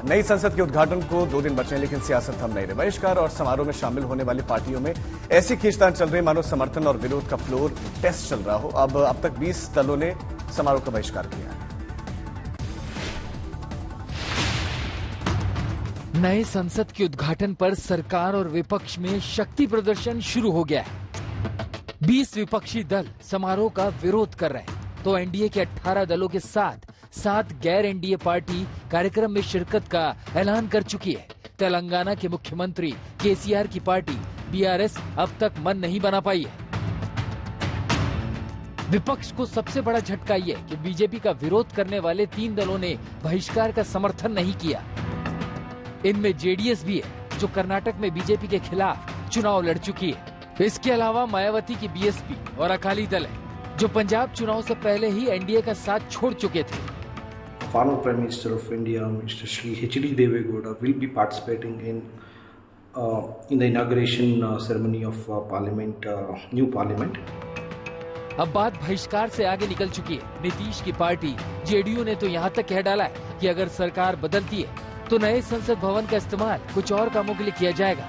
नई संसद के उद्घाटन को 2 दिन बचे हैं, लेकिन सियासत थम नहीं रही। बहिष्कार और समारोह में शामिल होने वाली पार्टियों में ऐसी खींचतान चल रही मानो समर्थन और विरोध का फ्लोर टेस्ट चल रहा हो। अब तक 20 दलों ने समारोह का बहिष्कार किया है। नए संसद के उद्घाटन पर सरकार और विपक्ष में शक्ति प्रदर्शन शुरू हो गया है। 20 विपक्षी दल समारोह का विरोध कर रहे हैं, तो एनडीए के 18 दलों के साथ 7 गैर एनडीए पार्टी कार्यक्रम में शिरकत का ऐलान कर चुकी है। तेलंगाना के मुख्यमंत्री केसीआर की पार्टी बीआरएस अब तक मन नहीं बना पाई है। विपक्ष को सबसे बड़ा झटका ये कि बीजेपी का विरोध करने वाले 3 दलों ने बहिष्कार का समर्थन नहीं किया। इनमें जेडीएस भी है, जो कर्नाटक में बीजेपी के खिलाफ चुनाव लड़ चुकी है। इसके अलावा मायावती की बीएसपी और अकाली दल है, जो पंजाब चुनाव से पहले ही एनडीए का साथ छोड़ चुके थे। Former Prime Minister of India, Mr. Shri H.D. Devegowda, will be participating in the inauguration ceremony of Parliament, new Parliament. अब बात बहिष्कार से आगे निकल चुकी है। नीतीश की पार्टी जेडीयू ने तो यहाँ तक कह डाला है कि अगर सरकार बदलती है तो नए संसद भवन का इस्तेमाल कुछ और कामों के लिए किया जाएगा।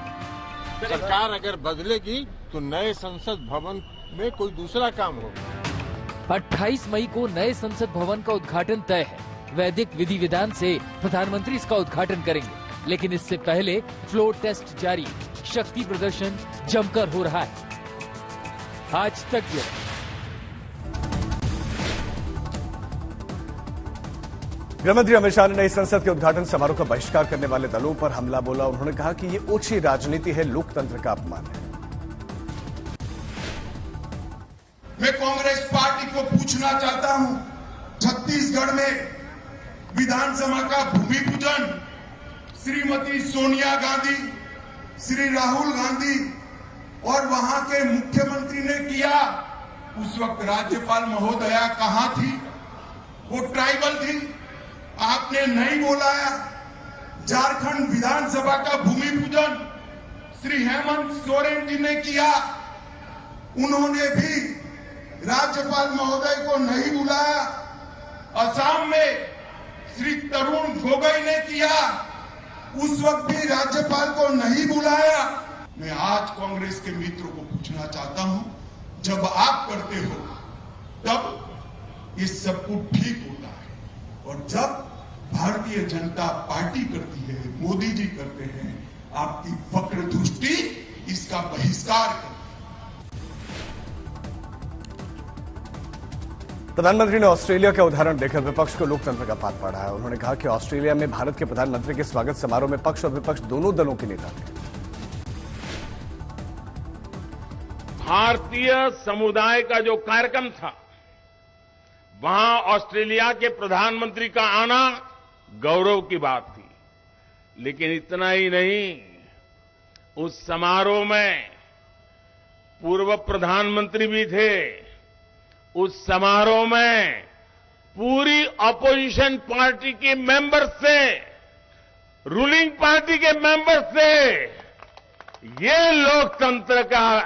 सरकार अगर बदलेगी तो नए संसद भवन में कोई दूसरा काम होगा। 28 मई को नए संसद भवन का उद्घाटन तय है। वैदिक विधि विधान से प्रधानमंत्री इसका उद्घाटन करेंगे, लेकिन इससे पहले फ्लोर टेस्ट जारी, शक्ति प्रदर्शन जमकर हो रहा है। आज तक ये गृहमंत्री अमित शाह ने नई संसद के उद्घाटन समारोह का बहिष्कार करने वाले दलों पर हमला बोला। उन्होंने कहा कि ये ओछी राजनीति है, लोकतंत्र का अपमान है। मैं कांग्रेस पार्टी को पूछना चाहता हूं, छत्तीसगढ़ में विधानसभा का भूमि पूजन श्रीमती सोनिया गांधी, श्री राहुल गांधी और वहां के मुख्यमंत्री ने किया। उस वक्त राज्यपाल महोदया कहां थी? वो ट्राइबल थी, आपने नहीं बुलाया। झारखंड विधानसभा का भूमि पूजन श्री हेमंत सोरेन जी ने किया, उन्होंने भी राज्यपाल महोदय को नहीं बुलाया। असम में श्री तरुण गोगोई ने किया, उस वक्त भी राज्यपाल को नहीं बुलाया। मैं आज कांग्रेस के मित्रों को पूछना चाहता हूं, जब आप करते हो तब ये सब कुछ ठीक होता है, और जब भारतीय जनता पार्टी करती है, मोदी जी करते हैं, आपकी वक्र दृष्टि इसका बहिष्कार करती है। प्रधानमंत्री ने ऑस्ट्रेलिया का उदाहरण देकर विपक्ष को लोकतंत्र का पाठ पढ़ाया। उन्होंने कहा कि ऑस्ट्रेलिया में भारत के प्रधानमंत्री के स्वागत समारोह में पक्ष और विपक्ष दोनों दलों के नेता थे। भारतीय समुदाय का जो कार्यक्रम था, वहां ऑस्ट्रेलिया के प्रधानमंत्री का आना गौरव की बात थी। लेकिन इतना ही नहीं, उस समारोह में पूर्व प्रधानमंत्री भी थे। उस समारोह में पूरी अपोजिशन पार्टी के मेंबर्स थे, रूलिंग पार्टी के मेंबर्स थे। ये लोकतंत्र का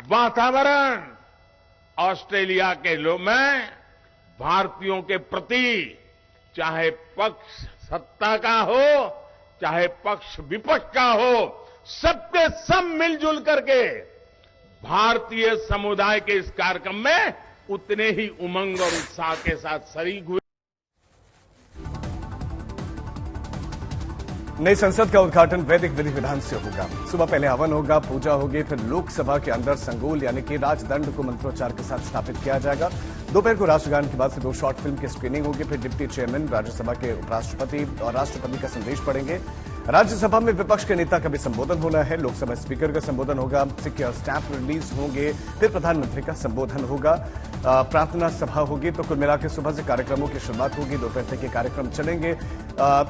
वातावरण ऑस्ट्रेलिया के लोग में भारतीयों के प्रति, चाहे पक्ष सत्ता का हो, चाहे पक्ष विपक्ष का हो, सबके सब मिलजुल करके भारतीय समुदाय के इस कार्यक्रम में उतने ही उमंग और उत्साह के साथ शरीक हुए। नई संसद का उद्घाटन वैदिक विधि विधान से होगा। सुबह पहले हवन होगा, पूजा होगी, फिर लोकसभा के अंदर संगोल यानी कि राजदंड को मंत्रोच्चार के साथ स्थापित किया जाएगा। दोपहर को राष्ट्रगान के बाद से 2 शॉर्ट फिल्म की स्क्रीनिंग होगी। फिर डिप्टी चेयरमैन, राज्यसभा के उपराष्ट्रपति और राष्ट्रपति का संदेश पढ़ेंगे। राज्यसभा में विपक्ष के नेता का भी संबोधन होना है। लोकसभा स्पीकर का संबोधन होगा, सिक्के और स्टैंप रिलीज होंगे। फिर प्रधानमंत्री का संबोधन होगा, प्रार्थना सभा होगी। तो कुल मिलाकर सुबह से कार्यक्रमों की शुरुआत होगी, दोपहर तक के कार्यक्रम चलेंगे।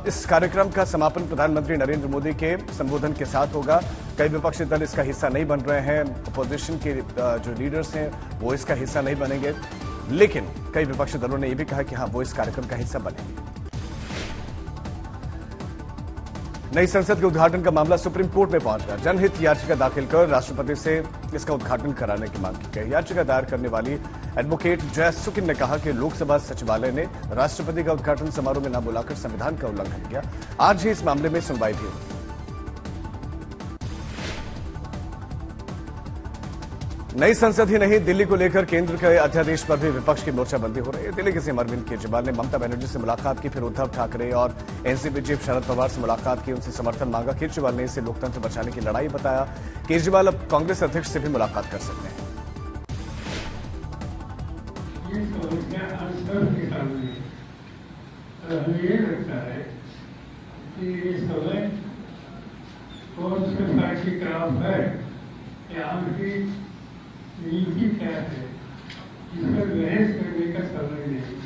इस कार्यक्रम का समापन प्रधानमंत्री नरेंद्र मोदी के संबोधन के साथ होगा। कई विपक्षी दल इसका हिस्सा नहीं बन रहे हैं, अपोजिशन के जो लीडर्स हैं वो इसका हिस्सा नहीं बनेंगे, लेकिन कई विपक्षी दलों ने यह भी कहा कि हाँ, वो इस कार्यक्रम का हिस्सा बनेंगे। नई संसद के उद्घाटन का मामला सुप्रीम कोर्ट में पहुंच गया। जनहित याचिका दाखिल कर राष्ट्रपति से इसका उद्घाटन कराने की मांग की गई। याचिका दायर करने वाली एडवोकेट जय सुकिन ने कहा कि लोकसभा सचिवालय ने राष्ट्रपति का उद्घाटन समारोह में न बुलाकर संविधान का उल्लंघन किया। आज ही इस मामले में सुनवाई भी हुई। नई संसद ही नहीं, दिल्ली को लेकर केंद्र के अध्यादेश पर भी विपक्ष की मोर्चाबंदी हो रही है। दिल्ली के सीएम अरविंद केजरीवाल ने ममता बनर्जी से मुलाकात की, फिर उद्धव ठाकरे और एनसीपी चीफ शरद पवार से मुलाकात की, उनसे समर्थन मांगा। केजरीवाल ने इसे लोकतंत्र बचाने की लड़ाई बताया। केजरीवाल अब कांग्रेस अध्यक्ष से भी मुलाकात कर सकते हैं। ये लगता है कि ये समय कौन से पार्टी का है या उनकी नीति क्या है, इस पर बहस करने का समय नहीं।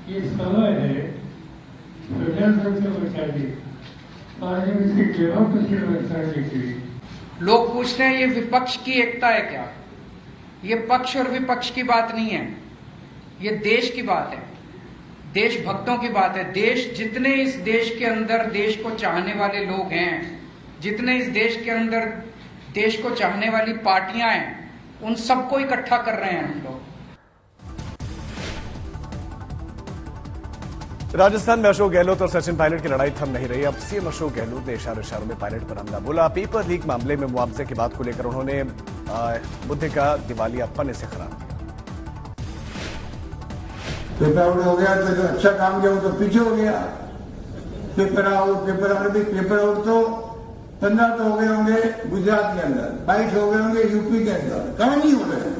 ये समय है प्रजातंत्र बचाने, पार्लियामेंट्री डेमोक्रेसी बचाने के लिए। लोग पूछते हैं ये विपक्ष की एकता है क्या? ये पक्ष और विपक्ष की बात नहीं है, ये देश की बात है, देशभक्तों की बात है। देश, जितने इस देश के अंदर देश को चाहने वाले लोग हैं, जितने इस देश के अंदर देश को चाहने वाली पार्टियां हैं, उन सबको इकट्ठा कर रहे हैं हम लोग। राजस्थान में अशोक गहलोत और सचिन पायलट की लड़ाई थम नहीं रही। अब सीएम अशोक गहलोत ने इशारों में पायलट पर हमला बोला। पेपर लीक मामले में मुआवजे की बात को लेकर उन्होंने मुद्दे का दिवालियापन से करार दिया। पेपर आउट हो गया तो जो अच्छा काम किया वो तो पीछे हो गया। पेपर आउट पेपर आउट तो 15 तो हो गए होंगे गुजरात के अंदर, 22 हो गए होंगे यूपी के अंदर, कहीं नहीं हो रहे।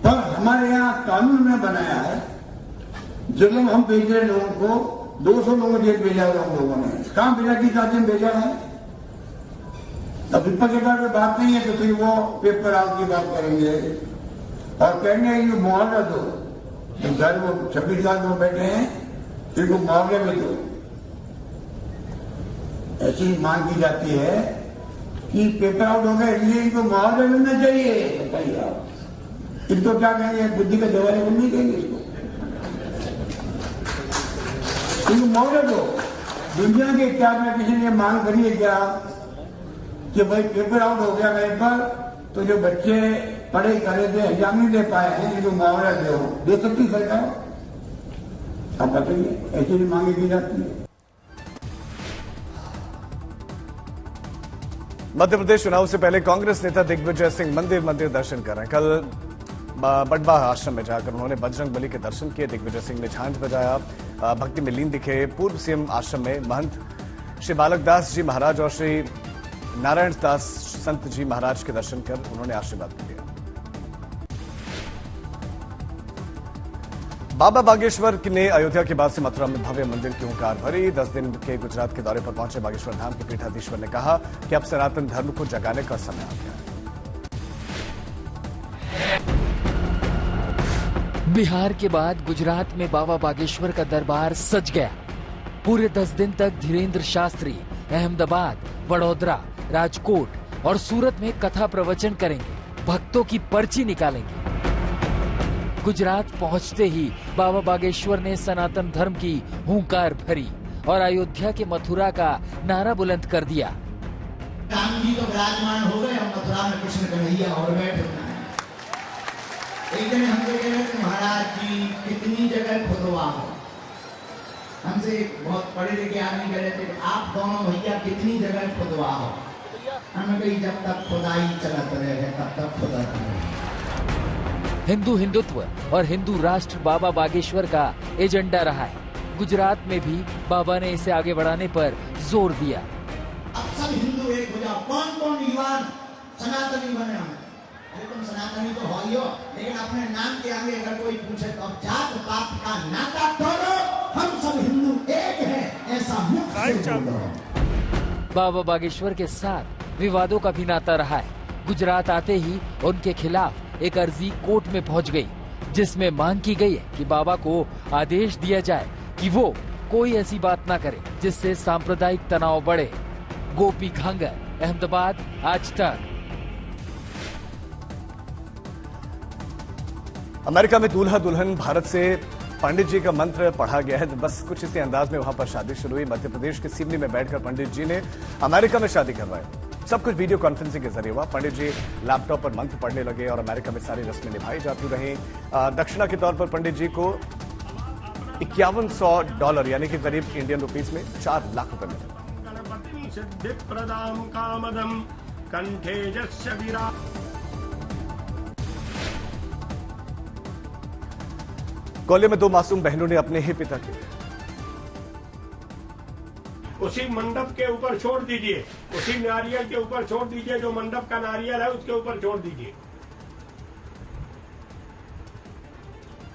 पर हमारे यहाँ कानून में बनाया है, जब हम भेज रहे लोगों को 200 लोगों जेल भेजा हुआ हम लोगों ने, कहां भेजा की साथ में भेजा है। अब विपक्ष की बात नहीं है तो फिर वो पेपर आउट की बात करेंगे और कहेंगे ये मुआवजा दो। घर वो 26 लाख लोग बैठे हैं, फिर वो मुआवजा भी दो। ऐसी मांग की जाती है कि पेपर आउट हो गया इसलिए इनको मुआवजा मिलना चाहिए। बताइए आप इनको क्या कहेंगे, बुद्धि का दवाई नहीं कहेंगे इसको, इनको मुआवजा दो। दुनिया के इतिहास में किसी ने मांग करी है क्या कि भाई पेपर आउट हो गया कहीं पर तो जो बच्चे पढ़े करे थे एग्जाम नहीं दे पाए हैं, इनको मुआवजा दे सकती सरकार? आप बताइए, ऐसी भी मांगे की जाती है। मध्य प्रदेश चुनाव से पहले कांग्रेस नेता दिग्विजय सिंह मंदिर दर्शन कर रहे हैं। कल बड़बा आश्रम में जाकर उन्होंने बजरंगबली के दर्शन किए। दिग्विजय सिंह ने झांझ बजाया, भक्ति में लीन दिखे। पूर्व सीएम आश्रम में महंत श्री बालक दास जी महाराज और श्री नारायण दास संत जी महाराज के दर्शन कर उन्होंने आशीर्वाद दिया। बाबा बागेश्वर ने अयोध्या के बाद से मथुरा में भव्य मंदिर की हुंकार भरी। 10 दिन के गुजरात के दौरे पर पहुंचे बागेश्वर धाम के पीठाधीश्वर ने कहा कि अब सनातन धर्म को जगाने का समय आ गया है। बिहार के बाद गुजरात में बाबा बागेश्वर का दरबार सज गया। पूरे 10 दिन तक धीरेन्द्र शास्त्री अहमदाबाद, वडोदरा, राजकोट और सूरत में कथा प्रवचन करेंगे, भक्तों की पर्ची निकालेंगे। गुजरात पहुंचते ही बाबा बागेश्वर ने सनातन धर्म की हुंकार भरी और अयोध्या के मथुरा का नारा बुलंद कर दिया। राम जी तो विराजमान हो गए, मथुरा में कृष्ण कन्हैया और बैठे। एक दिन हमसे कह रहे थे महाराज जी कितनी जगह खुदवा हो। हमसे बहुत पढ़े लिखे आदमी कह रहे थे आप दोनों भैया कितनी जगह खुदवा हो। हमने कही जब तक खुदाई चलत रहे तब तक खुदा रहे। हिंदू हिंदुत्व और हिंदू राष्ट्र बाबा बागेश्वर का एजेंडा रहा है। गुजरात में भी बाबा ने इसे आगे बढ़ाने पर जोर दिया। अब सब हिंदू एक हो जाओ। कौन कौन युवान सनातनी बने हम? अरे तुम सनातनी तो हो ही हो, लेकिन अपने नाम के आगे अगर कोई पूछे तो अब जात पात का नाता तोड़ो, हम सब हिंदू एक है ऐसा मुक्त से बोलो। बाबा बागेश्वर के साथ विवादों का भी नाता रहा है। गुजरात आते ही उनके खिलाफ एक अर्जी कोर्ट में पहुंच गई, जिसमें मांग की गई है कि बाबा को आदेश दिया जाए कि वो कोई ऐसी बात ना करे जिससे सांप्रदायिक तनाव बढ़े। गोपी घांगर, अहमदाबाद, आज तक। अमेरिका में दूल्हा दुल्हन भारत से पंडित जी का मंत्र पढ़ा गया है। बस कुछ इसी अंदाज में वहां पर शादी शुरू हुई। मध्य प्रदेश के सिवनी में बैठकर पंडित जी ने अमेरिका में शादी करवाई। सब कुछ वीडियो कॉन्फ्रेंसिंग के जरिए हुआ। पंडित जी लैपटॉप पर मंत्र पढ़ने लगे और अमेरिका में सारी रस्में निभाई जाती रही। दक्षिणा के तौर पर पंडित जी को $5100 यानी कि करीब इंडियन रुपीस में 4 लाख रुपए मिले। सिद्धिप्रदां कामदं कंठे यस्य विरा। ग्वालियर में 2 मासूम बहनों ने अपने ही पिता के उसी मंडप के ऊपर छोड़ दीजिए, उसी नारियल के ऊपर छोड़ दीजिए, जो मंडप का नारियल है उसके ऊपर छोड़ दीजिए।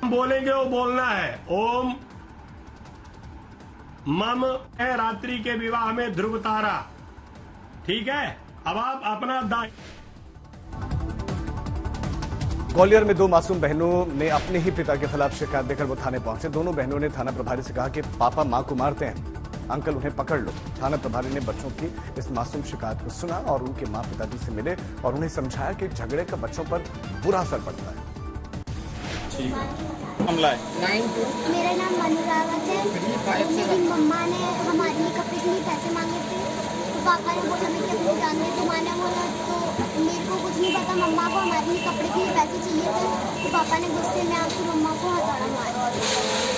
हम बोलेंगे वो बोलना है। ओम मम है रात्रि के विवाह में ध्रुव तारा। ठीक है, अब आप अपना दायित्व। ग्वालियर में 2 मासूम बहनों ने अपने ही पिता के खिलाफ शिकायत देकर वो थाने पहुंचे। दोनों बहनों ने थाना प्रभारी से कहा कि पापा मां को मारते हैं, अंकल उन्हें पकड़ लो। थाना प्रभारी ने बच्चों की इस मासूम शिकायत को सुना और उनके मां पिताजी से मिले और उन्हें समझाया कि झगड़े का बच्चों पर बुरा असर पड़ता है। मेरा नाम अनुरागत है। मेरी मम्मा ने हमारे लिए कपड़े के लिए पैसे मांगे थे, तो पापा ने बोला मैं क्या जानते, तो माँ ने बोला तो मेरे को कुछ नहीं पता, मम्मा को हमारे लिए कपड़े के लिए पैसे चाहिए थे, तो पापा ने गुस्से में आपकी मम्मा को हथौड़ा मारा।